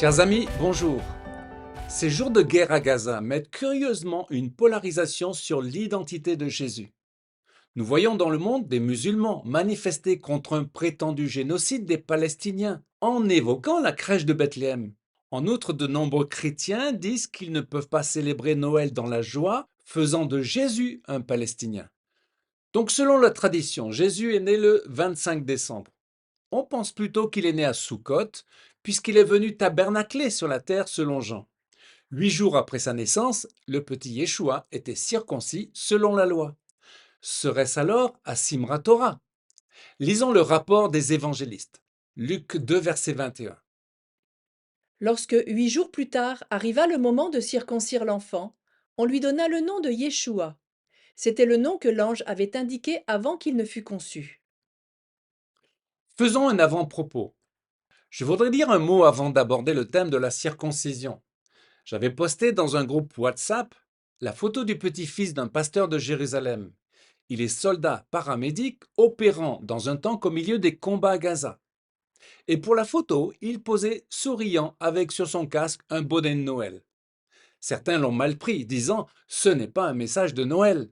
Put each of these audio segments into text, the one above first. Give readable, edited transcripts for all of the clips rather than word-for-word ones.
Chers amis, bonjour. Ces jours de guerre à Gaza mettent curieusement une polarisation sur l'identité de Jésus. Nous voyons dans le monde des musulmans manifester contre un prétendu génocide des Palestiniens en évoquant la crèche de Bethléem. En outre, de nombreux chrétiens disent qu'ils ne peuvent pas célébrer Noël dans la joie, faisant de Jésus un Palestinien. Donc selon la tradition, Jésus est né le 25 décembre. On pense plutôt qu'il est né à Soukhot, puisqu'il est venu tabernacler sur la terre selon Jean. 8 jours après sa naissance, le petit Yeshua était circoncis selon la loi. Serait-ce alors à Simrat Torah? Lisons le rapport des évangélistes. Luc 2, verset 21. Lorsque 8 jours plus tard arriva le moment de circoncire l'enfant, on lui donna le nom de Yeshua. C'était le nom que l'ange avait indiqué avant qu'il ne fût conçu. Faisons un avant-propos. Je voudrais dire un mot avant d'aborder le thème de la circoncision. J'avais posté dans un groupe WhatsApp la photo du petit-fils d'un pasteur de Jérusalem. Il est soldat paramédic opérant dans un tank au milieu des combats à Gaza. Et pour la photo, il posait souriant avec sur son casque un bonnet de Noël. Certains l'ont mal pris, disant ce n'est pas un message de Noël.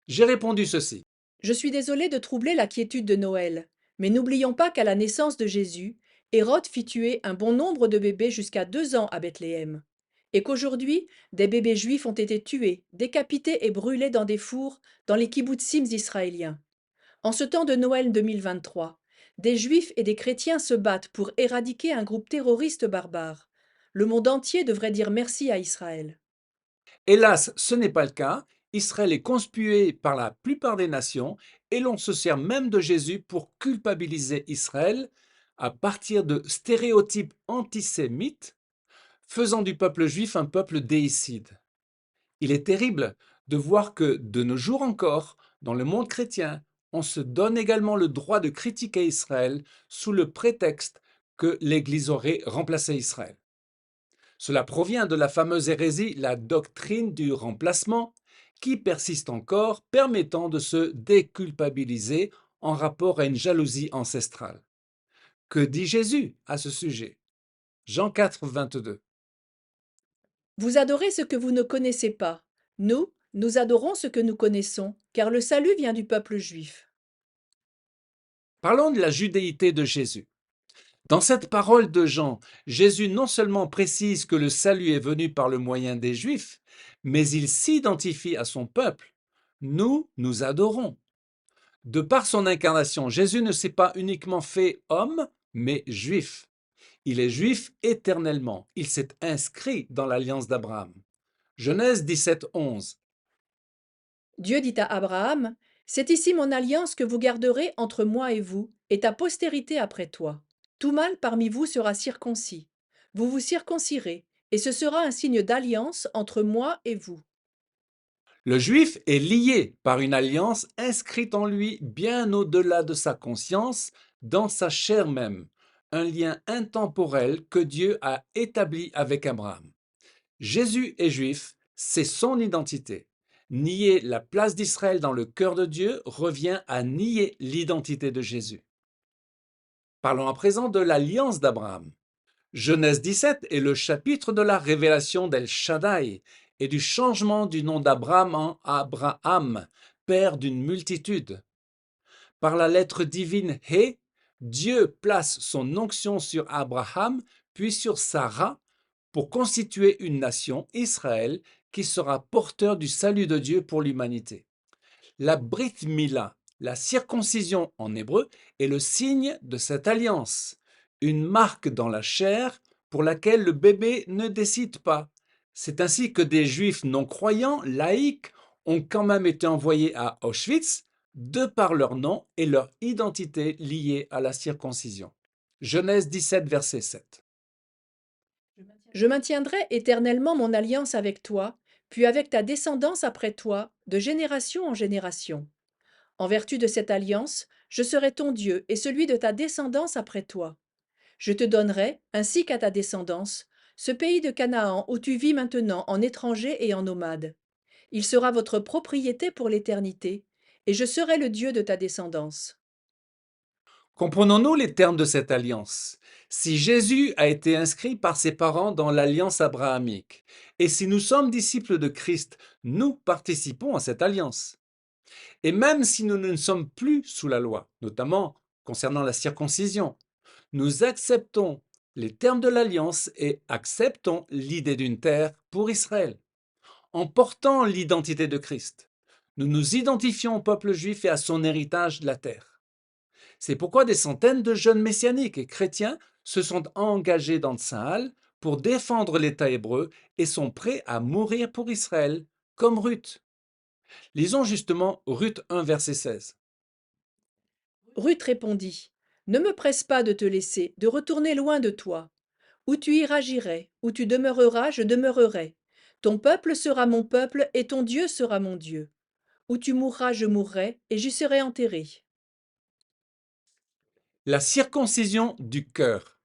J'ai répondu ceci. Je suis désolé de troubler la quiétude de Noël, mais n'oublions pas qu'à la naissance de Jésus, Hérode fit tuer un bon nombre de bébés jusqu'à 2 ans à Bethléem, et qu'aujourd'hui, des bébés juifs ont été tués, décapités et brûlés dans des fours dans les kibbutzim israéliens. En ce temps de Noël 2023, des juifs et des chrétiens se battent pour éradiquer un groupe terroriste barbare. Le monde entier devrait dire merci à Israël. Hélas, ce n'est pas le cas. Israël est conspué par la plupart des nations et l'on se sert même de Jésus pour culpabiliser Israël à partir de stéréotypes antisémites, faisant du peuple juif un peuple déicide. Il est terrible de voir que, de nos jours encore, dans le monde chrétien, on se donne également le droit de critiquer Israël sous le prétexte que l'Église aurait remplacé Israël. Cela provient de la fameuse hérésie, la doctrine du remplacement, qui persiste encore, permettant de se déculpabiliser en rapport à une jalousie ancestrale. Que dit Jésus à ce sujet? Jean 4, 22. Vous adorez ce que vous ne connaissez pas. Nous adorons ce que nous connaissons, car le salut vient du peuple juif. Parlons de la judéité de Jésus. Dans cette parole de Jean, Jésus non seulement précise que le salut est venu par le moyen des Juifs, mais il s'identifie à son peuple. Nous adorons. De par son incarnation, Jésus ne s'est pas uniquement fait homme, mais juif. Il est juif éternellement. Il s'est inscrit dans l'alliance d'Abraham. Genèse 17, 11. Dieu dit à Abraham, c'est ici mon alliance que vous garderez entre moi et vous, et ta postérité après toi. Tout mâle parmi vous sera circoncis. Vous vous circoncirez, et ce sera un signe d'alliance entre moi et vous. Le juif est lié par une alliance inscrite en lui bien au-delà de sa conscience, dans sa chair même, un lien intemporel que Dieu a établi avec Abraham. Jésus est juif, c'est son identité. Nier la place d'Israël dans le cœur de Dieu revient à nier l'identité de Jésus. Parlons à présent de l'alliance d'Abraham. Genèse 17 est le chapitre de la révélation d'El Shaddai et du changement du nom d'Abraham en Abraham, père d'une multitude. Par la lettre divine He, Dieu place son onction sur Abraham puis sur Sarah pour constituer une nation, Israël, qui sera porteur du salut de Dieu pour l'humanité. La Brit Mila, la circoncision en hébreu, est le signe de cette alliance, une marque dans la chair pour laquelle le bébé ne décide pas. C'est ainsi que des juifs non-croyants, laïcs, ont quand même été envoyés à Auschwitz de par leur nom et leur identité liée à la circoncision. Genèse 17, verset 7. Je maintiendrai éternellement mon alliance avec toi, puis avec ta descendance après toi, de génération en génération. En vertu de cette alliance, je serai ton Dieu et celui de ta descendance après toi. Je te donnerai, ainsi qu'à ta descendance, ce pays de Canaan où tu vis maintenant en étranger et en nomade. Il sera votre propriété pour l'éternité, et je serai le Dieu de ta descendance. Comprenons-nous les termes de cette alliance? Si Jésus a été inscrit par ses parents dans l'alliance abrahamique, et si nous sommes disciples de Christ, nous participons à cette alliance. Et même si nous ne sommes plus sous la loi, notamment concernant la circoncision, nous acceptons les termes de l'alliance et acceptons l'idée d'une terre pour Israël. En portant l'identité de Christ, nous nous identifions au peuple juif et à son héritage de la terre. C'est pourquoi des centaines de jeunes messianiques et chrétiens se sont engagés dans Tsahal pour défendre l'État hébreu et sont prêts à mourir pour Israël, comme Ruth. Lisons justement Ruth 1, verset 16. Ruth répondit, ne me presse pas de te laisser, de retourner loin de toi. Où tu iras, j'irai, où tu demeureras, je demeurerai. Ton peuple sera mon peuple et ton Dieu sera mon Dieu. Où tu mourras, je mourrai, et j'y serai enterré. La circoncision du cœur.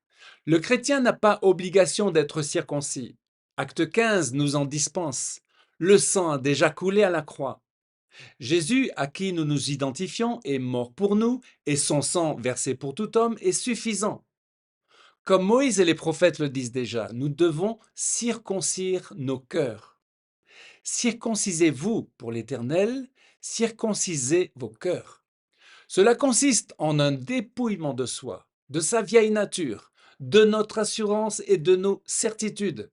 Le chrétien n'a pas obligation d'être circoncis. Acte 15 nous en dispense. Le sang a déjà coulé à la croix. Jésus, à qui nous nous identifions, est mort pour nous et son sang versé pour tout homme est suffisant. Comme Moïse et les prophètes le disent déjà, nous devons circoncire nos cœurs. Circoncisez-vous pour l'Éternel, circoncisez vos cœurs. Cela consiste en un dépouillement de soi, de sa vieille nature, de notre assurance et de nos certitudes.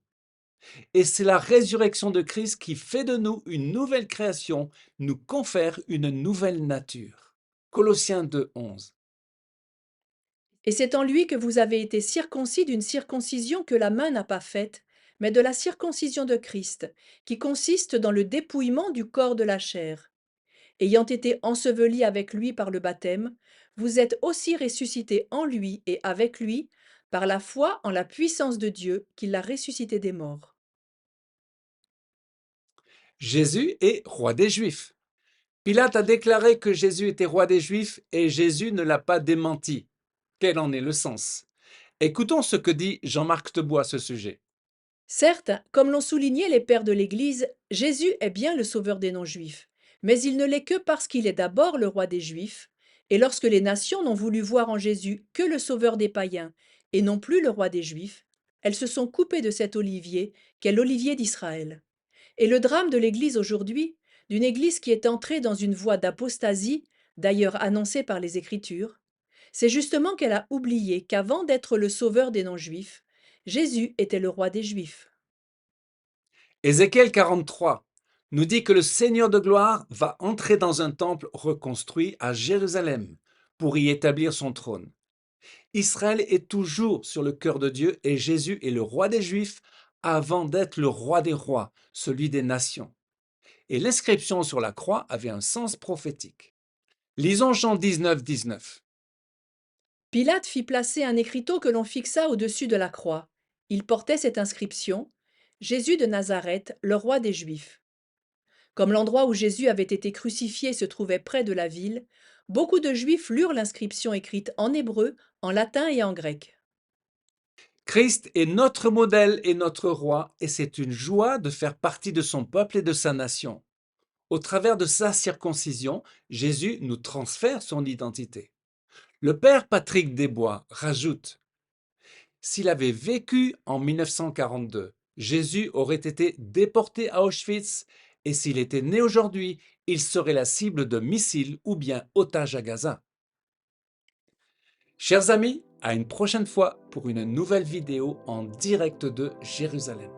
Et c'est la résurrection de Christ qui fait de nous une nouvelle création, nous confère une nouvelle nature. Colossiens 2, 11. Et c'est en lui que vous avez été circoncis d'une circoncision que la main n'a pas faite, mais de la circoncision de Christ, qui consiste dans le dépouillement du corps de la chair. Ayant été ensevelis avec lui par le baptême, vous êtes aussi ressuscités en lui et avec lui, par la foi en la puissance de Dieu qui l'a ressuscité des morts. Jésus est roi des Juifs. Pilate a déclaré que Jésus était roi des Juifs et Jésus ne l'a pas démenti. Quel en est le sens? Écoutons ce que dit Jean-Marc Tebout à ce sujet. Certes, comme l'ont souligné les pères de l'Église, Jésus est bien le sauveur des non-juifs, mais il ne l'est que parce qu'il est d'abord le roi des Juifs, et lorsque les nations n'ont voulu voir en Jésus que le sauveur des païens, et non plus le roi des Juifs, elles se sont coupées de cet olivier qu'est l'olivier d'Israël. Et le drame de l'Église aujourd'hui, d'une Église qui est entrée dans une voie d'apostasie, d'ailleurs annoncée par les Écritures, c'est justement qu'elle a oublié qu'avant d'être le sauveur des non-juifs, Jésus était le roi des Juifs. Ézéchiel 43 nous dit que le Seigneur de gloire va entrer dans un temple reconstruit à Jérusalem pour y établir son trône. Israël est toujours sur le cœur de Dieu et Jésus est le roi des Juifs avant d'être le roi des rois, celui des nations. Et l'inscription sur la croix avait un sens prophétique. Lisons Jean 19, 19. Pilate fit placer un écriteau que l'on fixa au-dessus de la croix. Il portait cette inscription: Jésus de Nazareth, le roi des Juifs. Comme l'endroit où Jésus avait été crucifié se trouvait près de la ville, beaucoup de Juifs lurent l'inscription écrite en hébreu, en latin et en grec. Christ est notre modèle et notre roi et c'est une joie de faire partie de son peuple et de sa nation. Au travers de sa circoncision, Jésus nous transfère son identité. Le père Patrick Desbois rajoute: s'il avait vécu en 1942, Jésus aurait été déporté à Auschwitz et s'il était né aujourd'hui, il serait la cible de missiles ou bien otage à Gaza. Chers amis, à une prochaine fois pour une nouvelle vidéo en direct de Jérusalem.